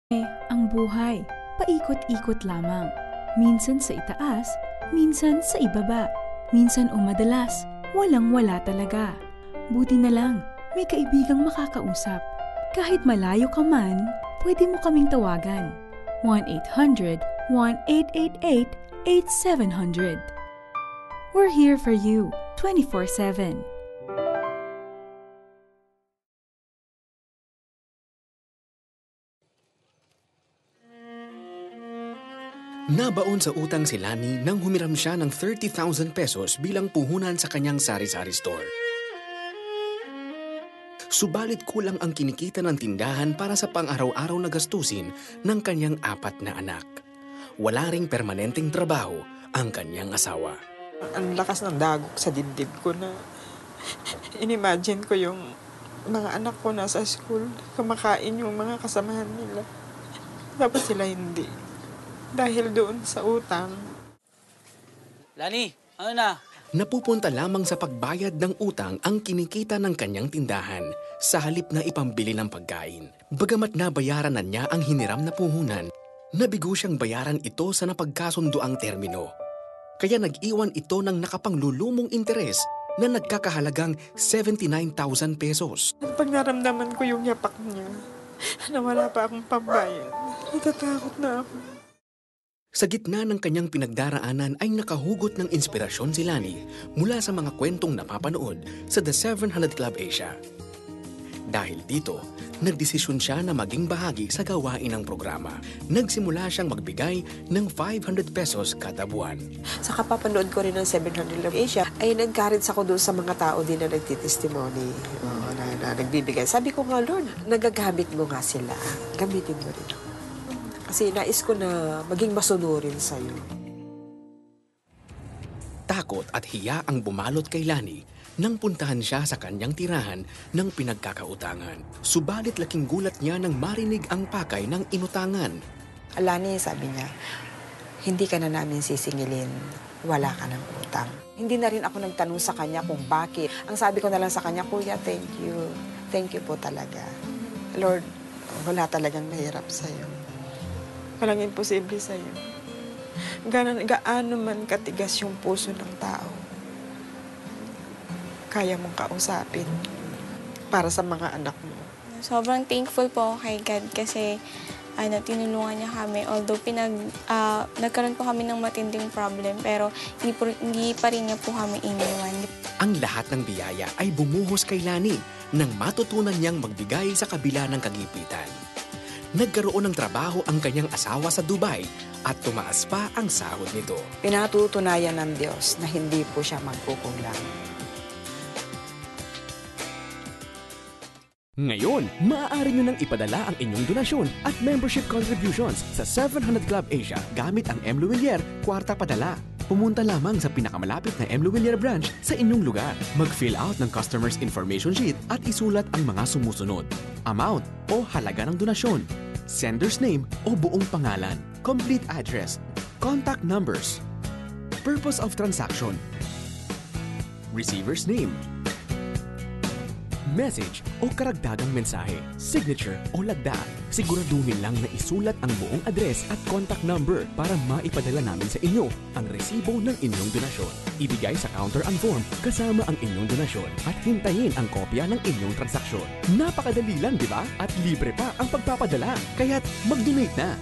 Ang buhay, paikot-ikot lamang. Minsan sa itaas, minsan sa ibaba. Minsan o madalas, walang-wala talaga. Buti na lang, may kaibigang makakausap. Kahit malayo ka man, pwede mo kaming tawagan. 1-800-1888-8700. We're here for you, 24/7. Nabaon sa utang si Lani nang humiram siya ng 30,000 pesos bilang puhunan sa kanyang sari-sari store. Subalit kulang ang kinikita ng tindahan para sa pang-araw-araw na gastusin ng kanyang 4 na anak. Wala ring permanenteng trabaho ang kanyang asawa. Ang lakas ng dagok sa dibdib ko na inimagine ko yung mga anak ko nasa school, kumakain yung mga kasamahan nila. Tapos sila hindi. Dahil doon sa utang. Lani, ano na? Napupunta lamang sa pagbayad ng utang ang kinikita ng kanyang tindahan sa halip na ipambili ng pagkain. Bagamat nabayaran na niya ang hiniram na puhunan, nabigo siyang bayaran ito sa napagkasunduang termino. Kaya nag-iwan ito ng nakapanglulumong interes na nagkakahalagang 79,000 pesos. Pag naramdaman ko yung yapak niya, na wala pa akong pambayad, natatakot na ako. Sa gitna ng kanyang pinagdaraanan ay nakahugot ng inspirasyon si Lani mula sa mga kwentong napapanood sa The 700 Club Asia. Dahil dito, nagdesisyon siya na maging bahagi sa gawain ng programa. Nagsimula siyang magbigay ng 500 pesos kada buwan. Sa kapapanood ko rin ng 700 Club Asia, ay nag-encourage ako doon sa mga tao din na nagtitestimony, na nagbibigay. Sabi ko nga, Lord, nagagamit mo nga sila. Gamitin mo rin ako. Kasi nais ko na maging masunurin sa'yo. Takot at hiya ang bumalot kay Lani nang puntahan siya sa kanyang tirahan ng pinagkakautangan. Subalit laking gulat niya nang marinig ang pakay ng inutangan. Lani, sabi niya, hindi ka na namin sisingilin. Wala ka ng utang. Hindi na rin ako nagtanong sa kanya kung bakit. Ang sabi ko na lang sa kanya, Kuya, thank you. Thank you po talaga. Lord, wala talagang mahirap sa'yo. Walang imposible sa'yo. Gaano man katigas yung puso ng tao, kaya mong kausapin para sa mga anak mo. Sobrang thankful po kay God kasi tinulungan niya kami. Although nagkaroon po kami ng matinding problem, pero hindi pa rin niya po kami iniwan. Ang lahat ng biyaya ay bumuhos kay Lani nang matutunan niyang magbigay sa kabila ng kagipitan. Nagkaroon ng trabaho ang kanyang asawa sa Dubai at tumaas pa ang sahod nito. Pinatutunayan ng Diyos na hindi po siya magkukulang. Ngayon, maaari nyo nang ipadala ang inyong donasyon at membership contributions sa 700 Club Asia gamit ang M. Luwilier Kwarta Padala. Pumunta lamang sa pinakamalapit na M. Luwilier branch sa inyong lugar. Mag-fill out ng customer's information sheet at isulat ang mga sumusunod. Amount o halaga ng donasyon, sender's name o buong pangalan, complete address, contact numbers, purpose of transaction, receiver's name, message o karagdagang mensahe, signature o lagda. Siguraduhin lang na isulat ang buong address at contact number para maipadala namin sa inyo ang resibo ng inyong donasyon. Ibigay sa counter ang form kasama ang inyong donasyon at hintayin ang kopya ng inyong transaksyon. Napakadali lang, di ba? At libre pa ang pagpapadala. Kaya't mag-donate na!